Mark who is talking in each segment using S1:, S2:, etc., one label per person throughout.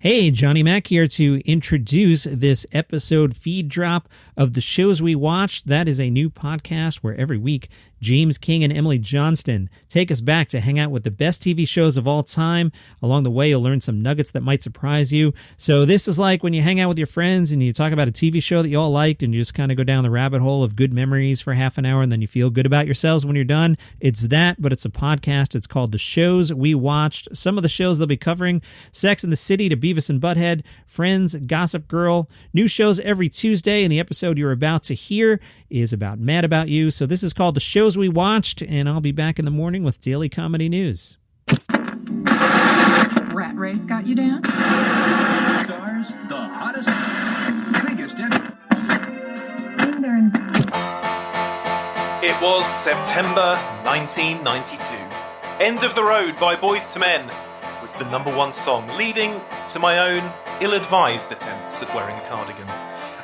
S1: Hey, Johnny Mac here to introduce this episode feed drop of The Shows We Watched. That is a new podcast where every week James King and Emily Johnston take us back to hang out with the best TV shows of all time. Along the way, you'll learn some nuggets that might surprise you. So this is like when you hang out with your friends and you talk about a TV show that you all liked and you just kind of go down the rabbit hole of good memories for half an hour and then you feel good about yourselves when you're done. It's that, but it's a podcast. It's called The Shows We Watched. Some of the shows they'll be covering: Sex and the City to Beavis and Butthead, Friends, Gossip Girl. New shows every Tuesday, and the episode you're about to hear is about Mad About You. So this is called The Shows We Watched, and I'll be back in the morning with daily comedy news.
S2: Rat race got you down?
S3: Stars, the hottest, biggest ever.
S4: It was September 1992. End of the Road by Boyz II Men was the number one song, leading to my own ill-advised attempts at wearing a cardigan.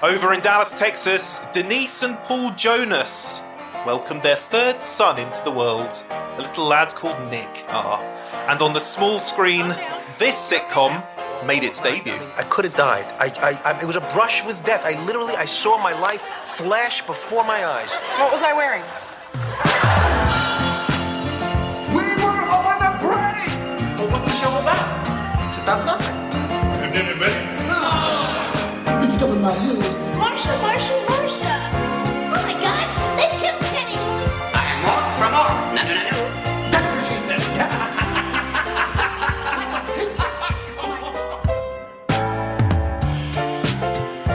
S4: Over in Dallas, Texas, Denise and Paul Jonas welcomed their third son into the world, a little lad called Nick. And on the small screen, this sitcom made its debut.
S5: I could have died. It was a brush with death. I saw my life flash before my eyes.
S2: What was I wearing?
S3: We were on a break!
S2: Well, what's the show about? It's about nothing.
S3: And then it met.
S6: What you talking about, Lewis?
S7: Marsha! Oh my God, they killed Kenny!
S2: I am more from more. No.
S3: That's what she said.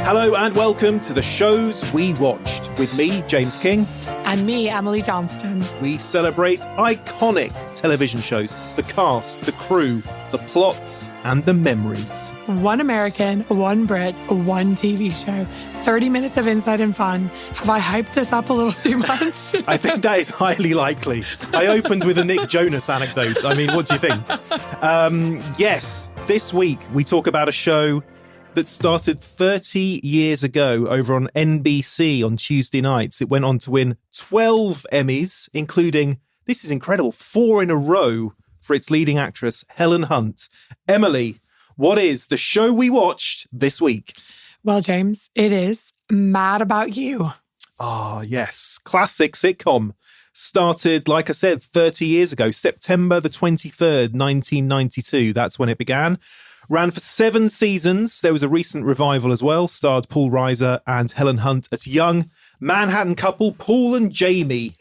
S4: Hello and welcome to The Shows We Watched. With me, James King.
S8: And me, Emily Johnston.
S4: We celebrate iconic television shows, the cast, the crew, the plots, and the memories.
S8: One American, one Brit, one TV show. 30 minutes of insight and fun. Have I hyped this up a little too much?
S4: I think that is highly likely. I opened with a Nick Jonas anecdote. I mean, what do you think? Yes, this week we talk about a show that started 30 years ago over on NBC on Tuesday nights. It went on to win 12 Emmys, including, this is incredible, 4 in a row for its leading actress, Helen Hunt. Emily, what is the show we watched this week?
S8: Well, James, it is Mad About You.
S4: Ah, yes. Classic sitcom. Started, like I said, 30 years ago, September the 23rd, 1992. That's when it began. Ran for 7 seasons. There was a recent revival as well. Starred Paul Reiser and Helen Hunt as young Manhattan couple, Paul and Jamie.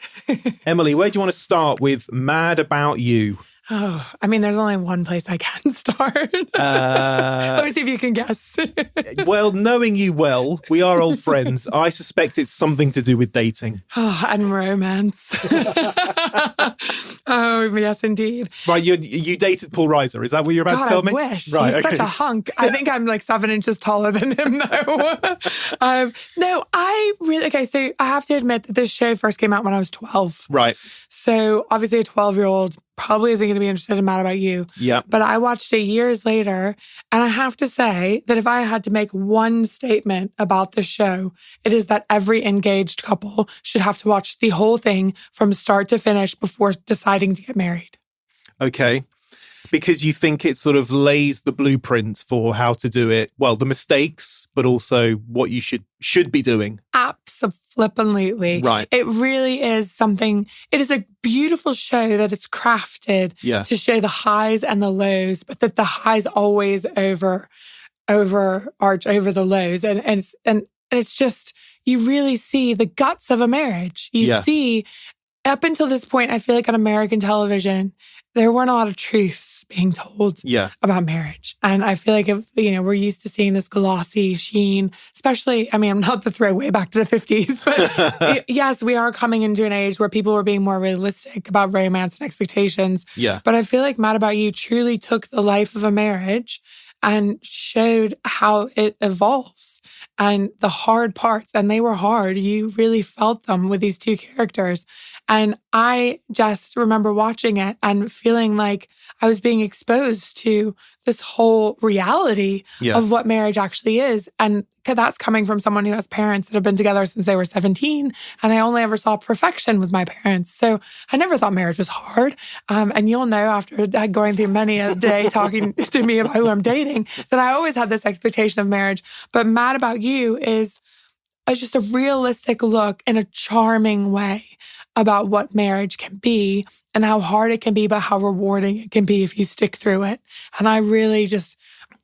S4: Emily, where do you want to start with Mad About You?
S8: Oh, I mean, there's only one place I can start. Let me see if you can guess.
S4: Well, knowing you well, we are old friends. I suspect it's something to do with dating.
S8: Oh, and romance. Oh, yes, indeed.
S4: Right, you dated Paul Reiser. Is that what you're about to tell me?
S8: I wish.
S4: Right,
S8: He's such a hunk. I think I'm like 7 inches taller than him, though. No, so I have to admit that this show first came out when I was 12.
S4: Right.
S8: So obviously a 12-year-old probably isn't going to be interested in Mad About You.
S4: Yeah.
S8: But I watched it years later, and I have to say that if I had to make one statement about the show, it is that every engaged couple should have to watch the whole thing from start to finish before deciding to get married.
S4: Okay. Because you think it sort of lays the blueprint for how to do it. Well, the mistakes, but also what you should be doing.
S8: Absolutely.
S4: Right.
S8: It really is something. It is a beautiful show that it's crafted to show the highs and the lows, but that the highs always overarch over the lows. And it's just, you really see the guts of a marriage. You see, up until this point, I feel like on American television, there weren't a lot of truths being told about marriage. And I feel like, we're used to seeing this glossy sheen, especially, I mean, I'm not to throw way back to the 50s, but yes, we are coming into an age where people were being more realistic about romance and expectations.
S4: Yeah.
S8: But I feel like Mad About You truly took the life of a marriage and showed how it evolves and the hard parts. And they were hard. You really felt them with these two characters. And I just remember watching it and feeling like I was being exposed to this whole reality of what marriage actually is. And that's coming from someone who has parents that have been together since they were 17. And I only ever saw perfection with my parents. So I never thought marriage was hard. And you'll know after going through many a day talking to me about who I'm dating, that I always had this expectation of marriage. But Mad About You is just a realistic look in a charming way about what marriage can be and how hard it can be, but how rewarding it can be if you stick through it. And I really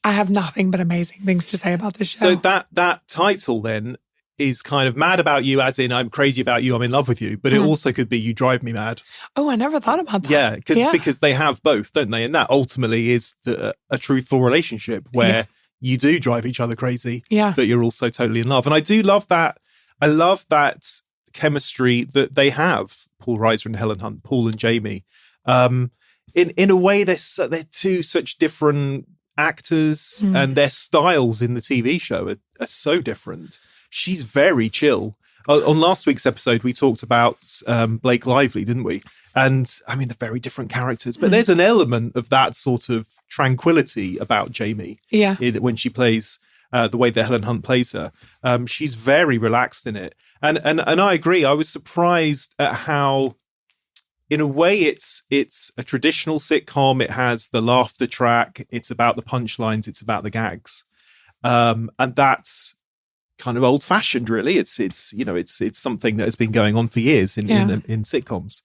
S8: I have nothing but amazing things to say about this show.
S4: So that title then is kind of Mad About You, as in I'm crazy about you, I'm in love with you, but it also could be You Drive Me Mad.
S8: Oh, I never thought about that.
S4: Yeah, because they have both, don't they? And that ultimately is a truthful relationship where you do drive each other crazy, but you're also totally in love. And I do love that. I love that chemistry that they have, Paul Reiser and Helen Hunt, Paul and Jamie. In a way, they're two such different actors, and their styles in the TV show are so different. She's very chill. On last week's episode, we talked about Blake Lively, didn't we? And I mean, they're very different characters, but there's an element of that sort of tranquility about Jamie when she plays the way that Helen Hunt plays her. She's very relaxed in it. And I agree. I was surprised at how, in a way, it's a traditional sitcom. It has the laughter track. It's about the punchlines. It's about the gags. And that's kind of old fashioned, really. It's something that has been going on for years in sitcoms.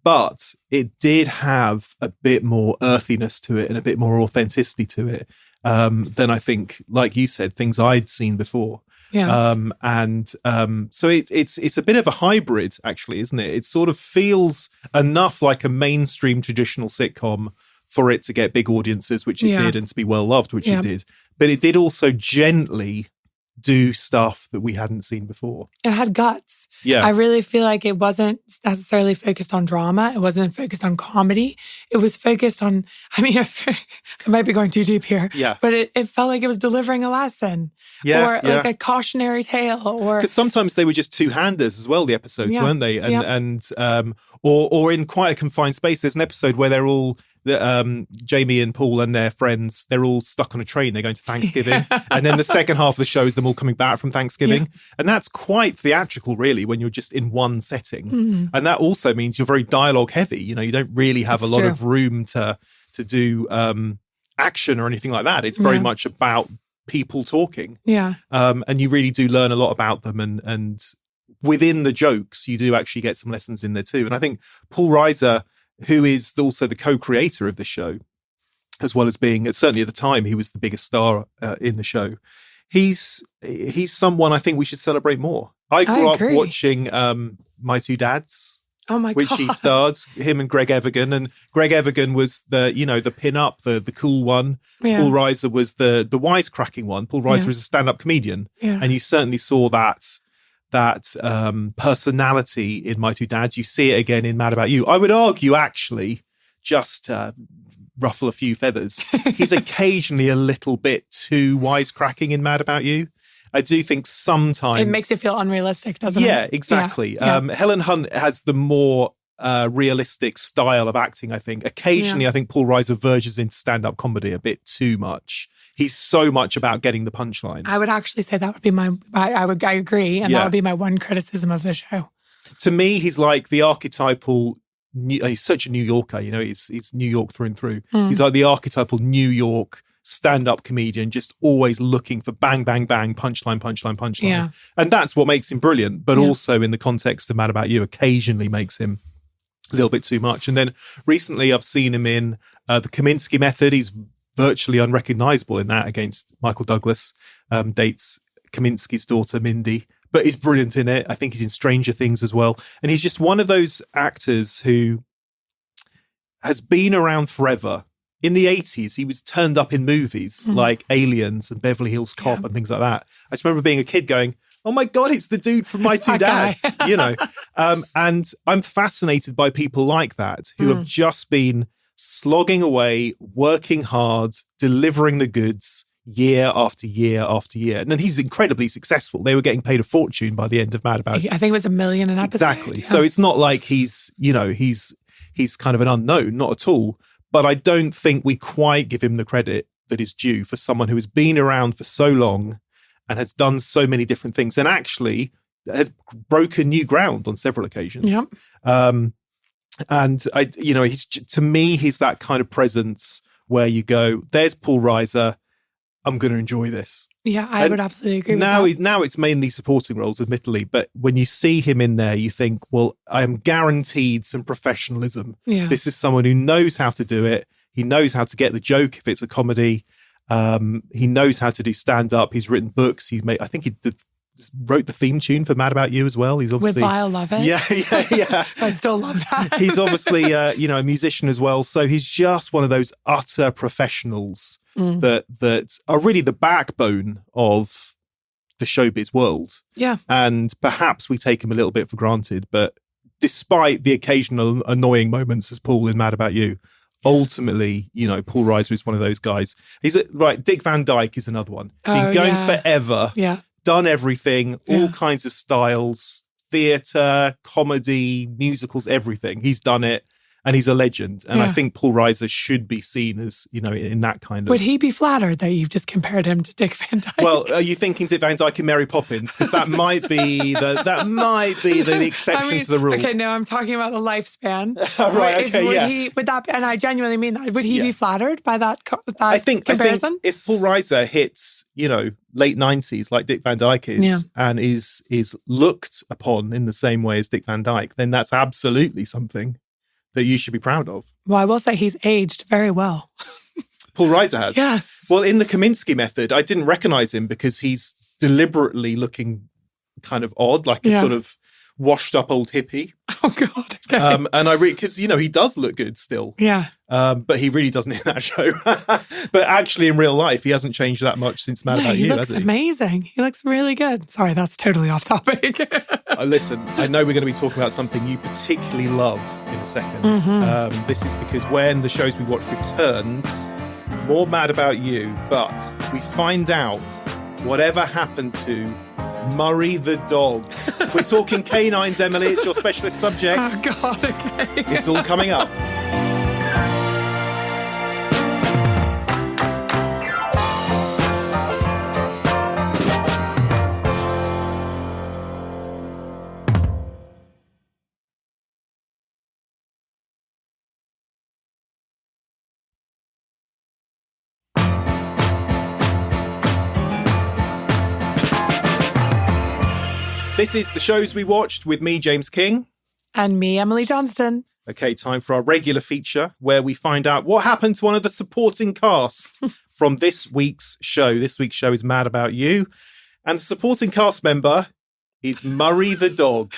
S4: But it did have a bit more earthiness to it and a bit more authenticity to it than I think, like you said, things I'd seen before. So it's a bit of a hybrid, actually, isn't it? It sort of feels enough like a mainstream traditional sitcom for it to get big audiences, which it did, and to be well loved, which it did. But it did also gently do stuff that we hadn't seen before. It
S8: had guts. I really feel like it wasn't necessarily focused on drama. It wasn't focused on comedy. It was focused on, I mean, I might be going too deep here, but it felt like it was delivering a lesson or like a cautionary tale. Or
S4: because sometimes they were just two-handers as well, the episodes, weren't they? Or in quite a confined space. There's an episode where they're all Jamie and Paul and their friends, they're all stuck on a train. They're going to Thanksgiving. And then the second half of the show is them all coming back from Thanksgiving. And that's quite theatrical, really, when you're just in one setting. And that also means you're very dialogue heavy. You know, you don't really have a lot of room to do action or anything like that. It's very much about people talking. And you really do learn a lot about them. And within the jokes, you do actually get some lessons in there too. And I think Paul Reiser, who is also the co-creator of the show, as well as being, certainly at the time, he was the biggest star in the show. He's someone I think we should celebrate more. I grew up watching My Two Dads, which he starred, him and Greg Evigan. And Greg Evigan was the pin-up, the cool one. Paul Reiser was the wisecracking one. Paul Reiser is a stand-up comedian. And you certainly saw that personality in My Two Dads. You see it again in Mad About You. I would argue, actually, just ruffle a few feathers, he's occasionally a little bit too wisecracking in Mad About You. I do think sometimes
S8: it makes it feel unrealistic, doesn't it?
S4: Yeah, exactly. Helen Hunt has the more realistic style of acting, I think. Occasionally, I think Paul Reiser verges into stand-up comedy a bit too much. He's so much about getting the punchline. I
S8: would actually say that would be I agree. And that would be my one criticism of the show.
S4: To me, he's like the archetypal, he's such a New Yorker, you know, he's New York through and through. He's like the archetypal New York stand-up comedian, just always looking for bang, bang, bang, punchline. Yeah. And that's what makes him brilliant. But also in the context of Mad About You, occasionally makes him a little bit too much. And then recently I've seen him in The Kaminsky Method. He's virtually unrecognizable in that, against Michael Douglas, dates Kaminsky's daughter, Mindy. But he's brilliant in it. I think he's in Stranger Things as well. And he's just one of those actors who has been around forever. In the 80s, he was turned up in movies like Aliens and Beverly Hills Cop and things like that. I just remember being a kid going, oh my God, it's the dude from My Two Dads, you know. And I'm fascinated by people like that who have just been slogging away, working hard, delivering the goods year after year after year. And then he's incredibly successful. They were getting paid a fortune by the end of Mad About You.
S8: I think it was $1 million an episode.
S4: Exactly. Yeah. So it's not like he's kind of an unknown, not at all. But I don't think we quite give him the credit that is due for someone who has been around for so long and has done so many different things and actually has broken new ground on several occasions.
S8: Yep.
S4: And to me, he's that kind of presence where you go, there's Paul Reiser. I'm going to enjoy this.
S8: Yeah, I would absolutely agree with that.
S4: Now it's mainly supporting roles, admittedly, but when you see him in there, you think, well, I am guaranteed some professionalism.
S8: Yeah.
S4: This is someone who knows how to do it. He knows how to get the joke if it's a comedy. He knows how to do stand-up. He's written books. I think he wrote the theme tune for Mad About You as well. He's obviously...
S8: With Lyle Lovett.
S4: Yeah.
S8: I still love that.
S4: He's obviously, a musician as well. So he's just one of those utter professionals that are really the backbone of the showbiz world. Yeah. And perhaps we take him a little bit for granted, but despite the occasional annoying moments as Paul in Mad About You, ultimately, Paul Reiser is one of those guys. Dick Van Dyke is another one. Been going forever.
S8: Yeah.
S4: Done everything, all kinds of styles, theatre, comedy, musicals, everything. He's done it. And he's a legend. And I think Paul Reiser should be seen as, in that kind of...
S8: Would he be flattered that you've just compared him to Dick Van Dyke?
S4: Well, are you thinking Dick Van Dyke and Mary Poppins? Because that might be the exception to the rule.
S8: Okay, no, I'm talking about the lifespan.
S4: Would
S8: that? And I genuinely mean that. Would he be flattered by that comparison?
S4: I think if Paul Reiser hits, late 90s like Dick Van Dyke is, and is looked upon in the same way as Dick Van Dyke, then that's absolutely something that you should be proud of.
S8: Well, I will say he's aged very well.
S4: Paul Reiser has?
S8: Yes.
S4: Well, in the Kaminsky Method, I didn't recognize him because he's deliberately looking kind of odd, like a sort of washed up old hippie.
S8: Oh, God. Okay.
S4: And because, he does look good still.
S8: Yeah.
S4: But he really doesn't in that show. But actually in real life, he hasn't changed that much since Mad About You, has he?
S8: He looks amazing. He looks really good. Sorry, that's totally off topic.
S4: Listen, I know we're going to be talking about something you particularly love in a second.
S8: Mm-hmm.
S4: This is because when the shows we watch returns, more Mad About You, but we find out whatever happened to Murray the dog. We're talking canines, Emily. It's your specialist subject.
S8: Oh, God, okay.
S4: It's all coming up. This is the shows we watched with me, James King.
S8: And me, Emily Johnston.
S4: Okay, time for our regular feature where we find out what happened to one of the supporting cast from this week's show. This week's show is Mad About You. And the supporting cast member is Murray the dog.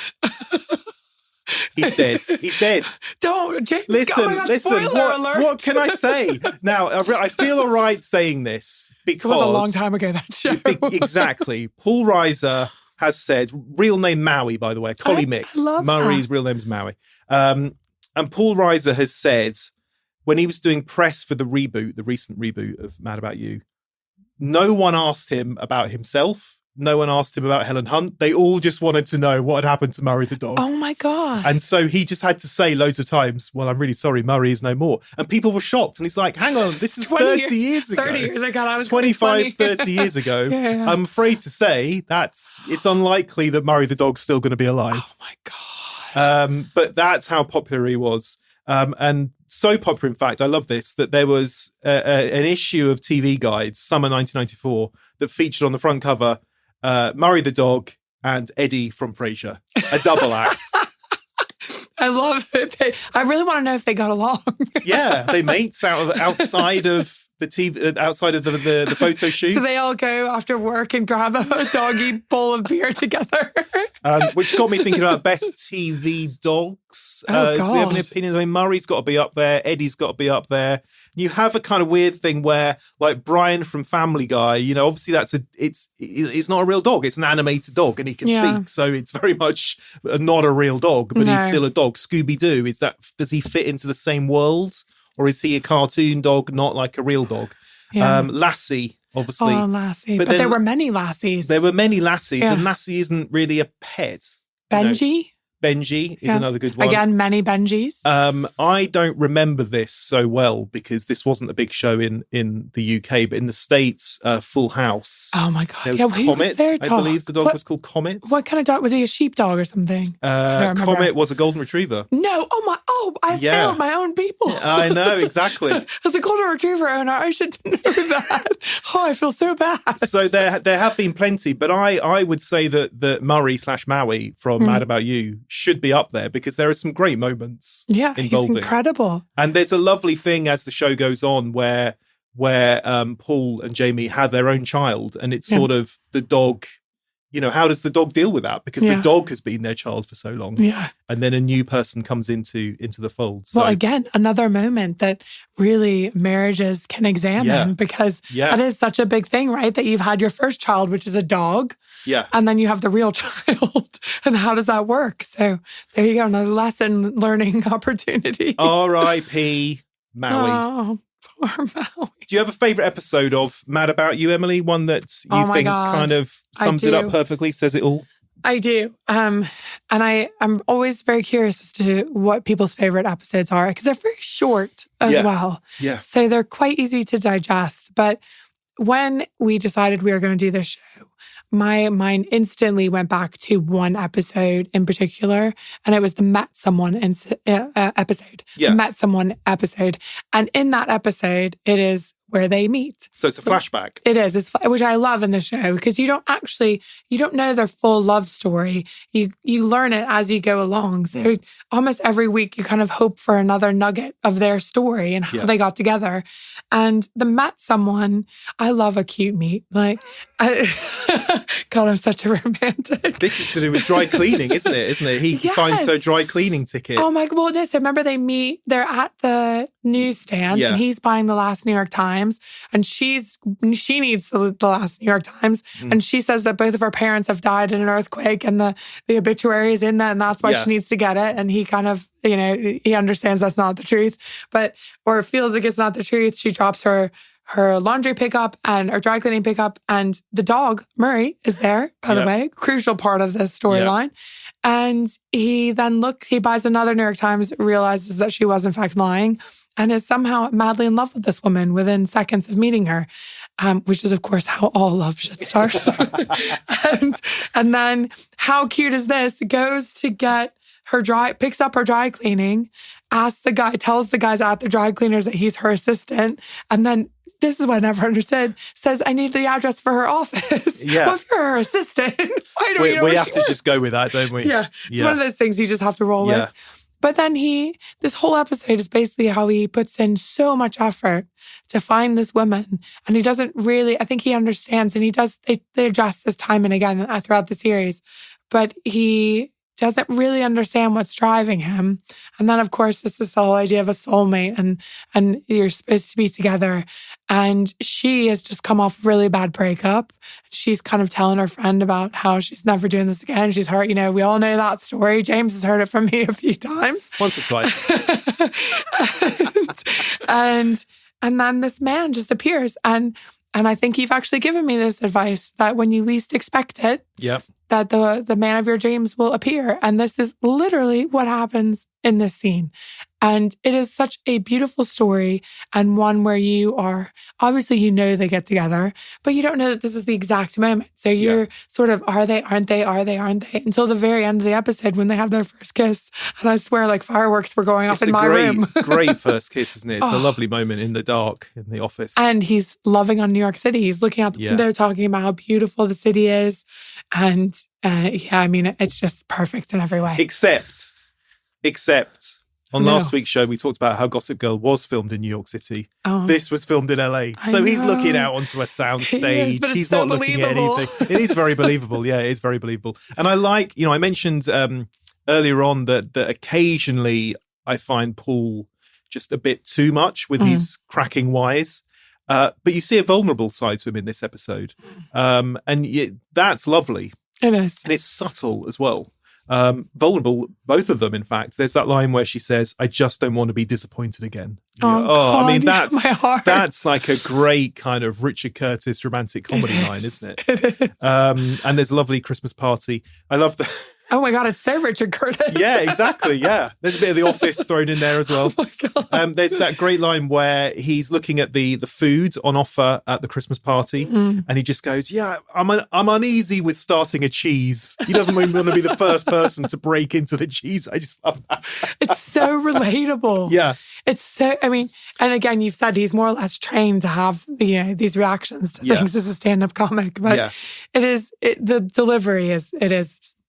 S4: He's dead. He's dead.
S8: Don't, James.
S4: Listen.
S8: Alert.
S4: What can I say? Now, I feel all right saying this because...
S8: It was a long time ago, that show.
S4: Exactly. Paul Reiser has said, real name Maui, by the way, Collie Mix. Murray's real name's Maui. And Paul Reiser has said, when he was doing press for the recent reboot of Mad About You, no one asked him about himself. No one asked him about Helen Hunt. They all just wanted to know what had happened to Murray the dog.
S8: Oh, my God.
S4: And so he just had to say loads of times, well, I'm really sorry, Murray is no more. And people were shocked. And he's like, hang on, this is 30 years ago.
S8: 30 years ago. I was
S4: 25, 30 years ago.
S8: Yeah.
S4: I'm afraid to say it's unlikely that Murray the dog's still going to be alive.
S8: Oh, my God.
S4: But that's how popular he was. And so popular, in fact, I love this, that there was an issue of TV Guide, summer 1994, that featured on the front cover Murray the dog and Eddie from Frasier, a double act.
S8: I love it. I really want to know if they got along.
S4: Yeah, they mates outside of the TV, outside of the photo shoot.
S8: So they all go after work and grab a doggy bowl of beer together.
S4: Which got me thinking about best TV dogs.
S8: God.
S4: Do we have any opinions? I mean, Murray's got to be up there. Eddie's got to be up there. You have a kind of weird thing where, like Brian from Family Guy, obviously it's not a real dog. It's an animated dog, and he can speak, so it's very much not a real dog, but he's still a dog. Scooby-Doo, does he fit into the same world, or is he a cartoon dog, not like a real dog?
S8: Yeah.
S4: Lassie, obviously.
S8: Oh, Lassie. But there were many Lassies.
S4: There were many Lassies, and Lassie isn't really a pet.
S8: Benji?
S4: Benji is another good one.
S8: Again, many Benjis.
S4: I don't remember this so well because this wasn't a big show in the UK, but in the States, Full House.
S8: Oh my God.
S4: There was Comet, I believe the dog was called Comet.
S8: What kind of dog? Was he a sheepdog or something?
S4: Comet was a golden retriever.
S8: No. I failed my own people.
S4: I know, exactly.
S8: As a golden retriever owner, I should know that. Oh, I feel so bad.
S4: So there have been plenty, but I would say that Murray / Maui from Mad About You should be up there because there are some great moments involving.
S8: He's incredible.
S4: And there's a lovely thing as the show goes on where Paul and Jamie have their own child, and it's sort of the dog. You know, how does the dog deal with that? Because the dog has been their child for so long. Yeah. And then a new person comes into the fold. So.
S8: Well, again, another moment that really marriages can examine because that is such a big thing, right? That you've had your first child, which is a dog. Yeah. And then you have the real child. And how does that work? So there you go. Another lesson learning opportunity.
S4: R.I.P. Maui.
S8: Oh. Poor Maui.
S4: Do you have a favourite episode of Mad About You, Emily? One that you think kind of sums it up perfectly, says it all?
S8: I do. And I'm always very curious as to what people's favourite episodes are because they're very short as well. Yeah. So they're quite easy to digest. But when we decided we were going to do this show, my mind instantly went back to one episode in particular, and it was the Met Someone episode. Yeah. The Met Someone episode. And in that episode, it is where they meet.
S4: So it's a flashback.
S8: It is, which I love in the show because you don't know their full love story. You learn it as you go along. So almost every week you kind of hope for another nugget of their story and how they got together. And the Met Someone, I love a cute meet. Like, God, I'm such a romantic.
S4: This is to do with dry cleaning, isn't it? He finds her dry cleaning tickets.
S8: Oh my goodness. So remember they meet, they're at the newsstand and he's buying the last New York Times and she needs the last New York Times and she says that both of her parents have died in an earthquake and the obituary is in that and that's why she needs to get it. And he kind of, he understands that's not the truth, or feels like it's not the truth. She drops her laundry pickup and her dry cleaning pickup and the dog, Murray, is there, by the way, crucial part of this storyline. And he then he buys another New York Times, realizes that she was in fact lying and is somehow madly in love with this woman within seconds of meeting her, which is, of course, how all love should start. and then how cute is this? Goes to get picks up her dry cleaning, tells the guys at the dry cleaners that he's her assistant, and then this is what I never understood, says, I need the address for her office. Yeah. Well, if you're her assistant, why do we know
S4: we have to just go with that, don't we?
S8: Yeah. It's one of those things you just have to roll with. But then this whole episode is basically how he puts in so much effort to find this woman. And he doesn't really, I think he understands, and they address this time and again throughout the series, but he doesn't really understand what's driving him. And then, of course, it's this whole idea of a soulmate and you're supposed to be together. And she has just come off a really bad breakup. She's kind of telling her friend about how she's never doing this again. She's hurt. We all know that story. James has heard it from me a few times.
S4: Once or twice.
S8: and then this man just appears. And I think you've actually given me this advice that when you least expect it, that the man of your dreams will appear. And this is literally what happens in this scene. And it is such a beautiful story and one where you are, obviously they get together, but you don't know that this is the exact moment. So you're sort of, are they, aren't they, until the very end of the episode when they have their first kiss. And I swear like fireworks were going off in my room.
S4: Great first kiss, isn't it? It's a lovely moment in the dark in the office.
S8: And he's loving on New York City. He's looking out the window, talking about how beautiful the city is. And it's just perfect in every way.
S4: Except on last week's show, we talked about how Gossip Girl was filmed in New York City. Oh. This was filmed in LA. So he's looking out onto a soundstage. He's not looking at anything. It is very believable. Yeah, it is very believable. And I like, I mentioned earlier on that occasionally I find Paul just a bit too much with his cracking wise. But you see a vulnerable side to him in this episode. And that's lovely.
S8: It is.
S4: And it's subtle as well. Vulnerable, both of them, in fact. There's that line where she says, I just don't want to be disappointed again.
S8: God,
S4: that's like a great kind of Richard Curtis romantic comedy line, isn't it?
S8: It is.
S4: And there's a lovely Christmas party. I love
S8: Oh my God, it's so Richard Curtis.
S4: Yeah, exactly. Yeah. There's a bit of The Office thrown in there as well.
S8: Oh my God.
S4: There's that great line where he's looking at the food on offer at the Christmas party and he just goes, yeah, I'm uneasy with starting a cheese. He doesn't even want to be the first person to break into the cheese. I just love that.
S8: It's so relatable.
S4: Yeah.
S8: It's so, I mean, and again, you've said he's more or less trained to have, these reactions to things as a stand-up comic, but the delivery is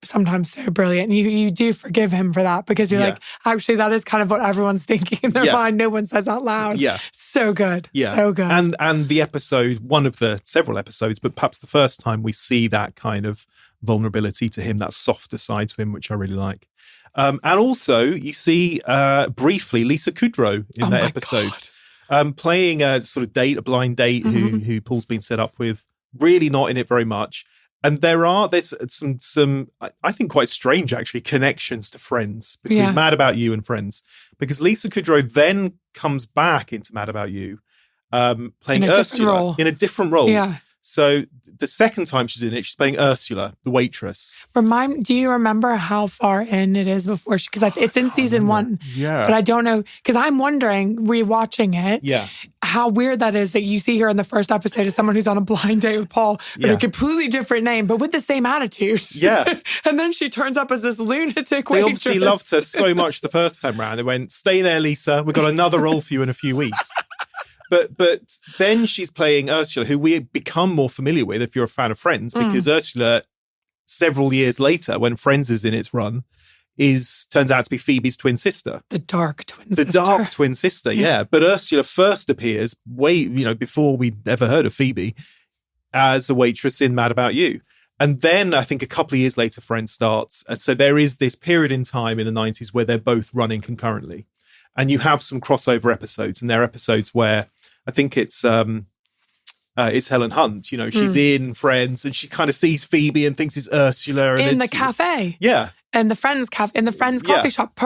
S8: sometimes so brilliant. You do forgive him for that because you're like, actually, that is kind of what everyone's thinking in their mind. No one says out loud.
S4: Yeah.
S8: So good.
S4: Yeah.
S8: So good.
S4: And the episode, one of the several episodes, but perhaps the first time we see that kind of vulnerability to him, that softer side to him, which I really like. And also you see briefly Lisa Kudrow in that episode. Playing a sort of date, a blind date who Paul's been set up with, really not in it very much. And there's some I think quite strange actually connections to Friends between Mad About You and Friends, because Lisa Kudrow then comes back into Mad About You, playing Ursula in a different role.
S8: Yeah.
S4: So the second time she's in it, she's playing Ursula, the waitress.
S8: Do you remember how far in it is before she, because it's in season 1.
S4: Yeah.
S8: But I don't know, because I'm wondering, rewatching it, how weird that is that you see her in the first episode as someone who's on a blind date with Paul with a completely different name, but with the same attitude.
S4: Yeah.
S8: And then she turns up as this lunatic waitress.
S4: They obviously loved her so much the first time round. They went, stay there, Lisa. We've got another role for you in a few weeks. But then she's playing Ursula, who we become more familiar with if you're a fan of Friends, because Ursula, several years later, when Friends is in its run, turns out to be Phoebe's twin sister.
S8: The dark twin
S4: sister. The dark twin sister, yeah. But Ursula first appears before we'd ever heard of Phoebe as a waitress in Mad About You. And then I think a couple of years later, Friends starts. And so there is this period in time in the 90s where they're both running concurrently. And you have some crossover episodes, and they're episodes where I think it's Helen Hunt. She's in Friends, and she kind of sees Phoebe and thinks it's Ursula. And
S8: in the cafe.
S4: Yeah.
S8: And the Friends coffee shop.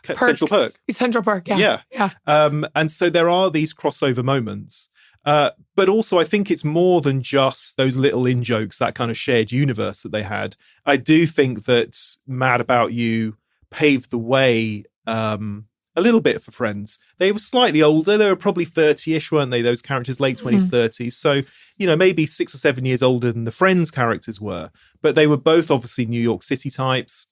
S4: Central Perk.
S8: Central Perk, yeah.
S4: And so there are these crossover moments. But also I think it's more than just those little in-jokes, that kind of shared universe that they had. I do think that Mad About You paved the way a little bit for Friends. They were slightly older. They were probably 30-ish, weren't they? Those characters, late 20s, 30s. So, maybe 6 or 7 years older than the Friends characters were. But they were both obviously New York City types.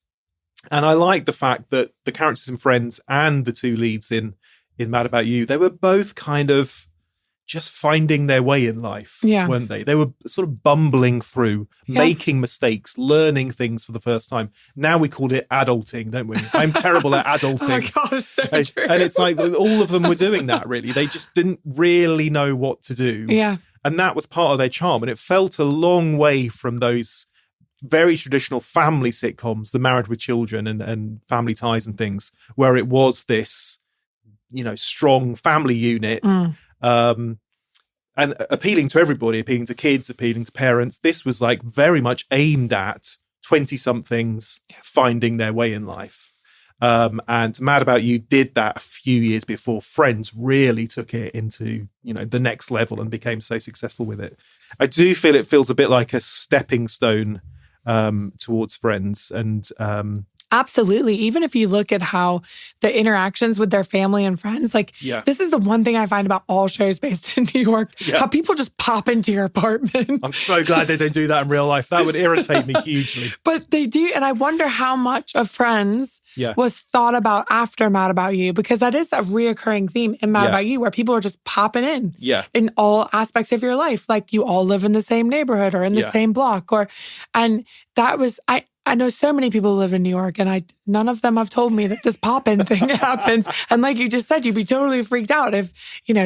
S4: And I like the fact that the characters in Friends and the two leads in Mad About You, they were both kind of just finding their way in life, weren't they? They were sort of bumbling through, making mistakes, learning things for the first time. Now we call it adulting, don't we? I'm terrible at adulting.
S8: Oh my God, it's so true.
S4: And it's like all of them were doing that, really. They just didn't really know what to do.
S8: Yeah.
S4: And that was part of their charm. And it felt a long way from those very traditional family sitcoms, the Married with Children and Family Ties and things, where it was this, strong family unit. And appealing to everybody, appealing to kids, appealing to parents. This was like very much aimed at 20-somethings finding their way in life. And Mad About You did that a few years before Friends really took it into, the next level and became so successful with it. I do feel it feels a bit like a stepping stone towards Friends. And
S8: absolutely. Even if you look at how the interactions with their family and friends, this is the one thing I find about all shows based in New York, how people just pop into your apartment.
S4: I'm so glad they don't do that in real life. That would irritate me hugely.
S8: But they do. And I wonder how much of Friends was thought about after Mad About You, because that is a reoccurring theme in Mad About You, where people are just popping in all aspects of your life. Like you all live in the same neighborhood or in the same block. And that was, I know so many people who live in New York, and none of them have told me that this pop-in thing happens. And like you just said, you'd be totally freaked out if,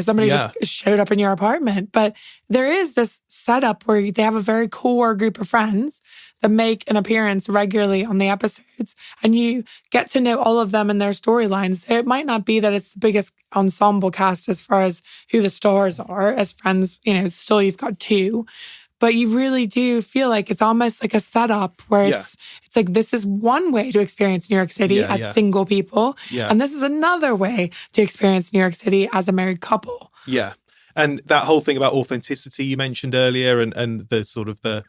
S8: somebody just showed up in your apartment. But there is this setup where they have a very core group of friends that make an appearance regularly on the episodes, and you get to know all of them and their storylines. So it might not be that it's the biggest ensemble cast as far as who the stars are. As Friends, still you've got 2. But you really do feel like it's almost like a setup where it's like, this is one way to experience New York City as single people. Yeah. And this is another way to experience New York City as a married couple.
S4: Yeah. And that whole thing about authenticity you mentioned earlier and the sort of the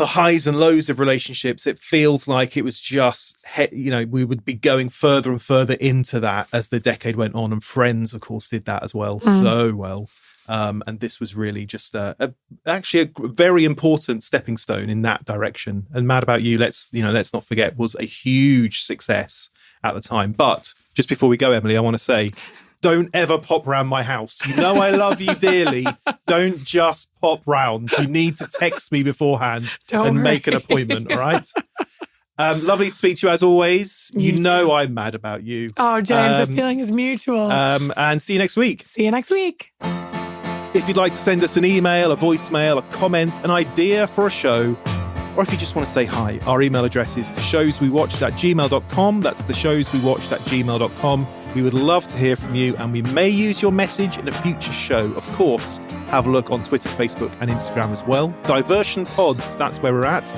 S4: the highs and lows of relationships, it feels like it was just, we would be going further and further into that as the decade went on. And Friends, of course, did that as well, so well. And this was really just actually a very important stepping stone in that direction. And Mad About You, let's not forget, was a huge success at the time. But just before we go, Emily, I want to say, don't ever pop round my house. You know I love you dearly. Don't just pop round. You need to text me beforehand make an appointment, all right? Lovely to speak to you as always. You know I'm mad about you.
S8: Oh, James, the feeling is mutual.
S4: And see you next week.
S8: See you next week.
S4: If you'd like to send us an email, a voicemail, a comment, an idea for a show, or if you just want to say hi, our email address is theshowswewatched@gmail.com. That's theshowswewatched@gmail.com. We would love to hear from you, and we may use your message in a future show. Of course, have a look on Twitter, Facebook, and Instagram as well. Diversion Pods, that's where we're at.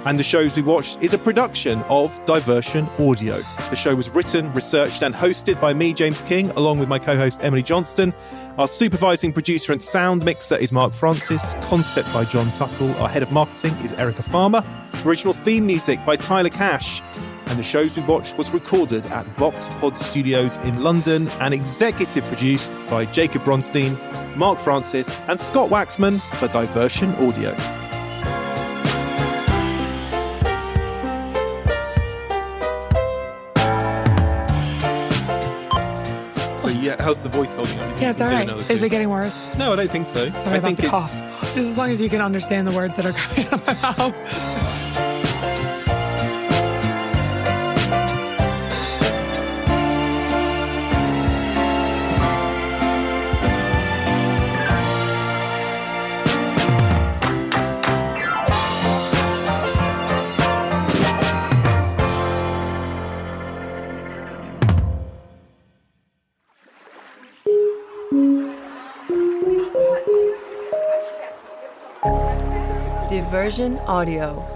S4: And The Shows We Watched is a production of Diversion Audio. The show was written, researched, and hosted by me, James King, along with my co-host Emily Johnston. Our supervising producer and sound mixer is Mark Francis. Concept by John Tuttle. Our head of marketing is Erica Farmer. Original theme music by Tyler Cash. And The Shows We Watched was recorded at Vox Pod Studios in London and executive produced by Jacob Bronstein, Mark Francis, and Scott Waxman for Diversion Audio. So yeah, how's the voice holding up?
S8: Yeah, it's all right. Is it getting worse?
S4: No, I don't think so.
S8: Sorry about the cough. Just as long as you can understand the words that are coming out of my mouth.
S9: Diversion Audio.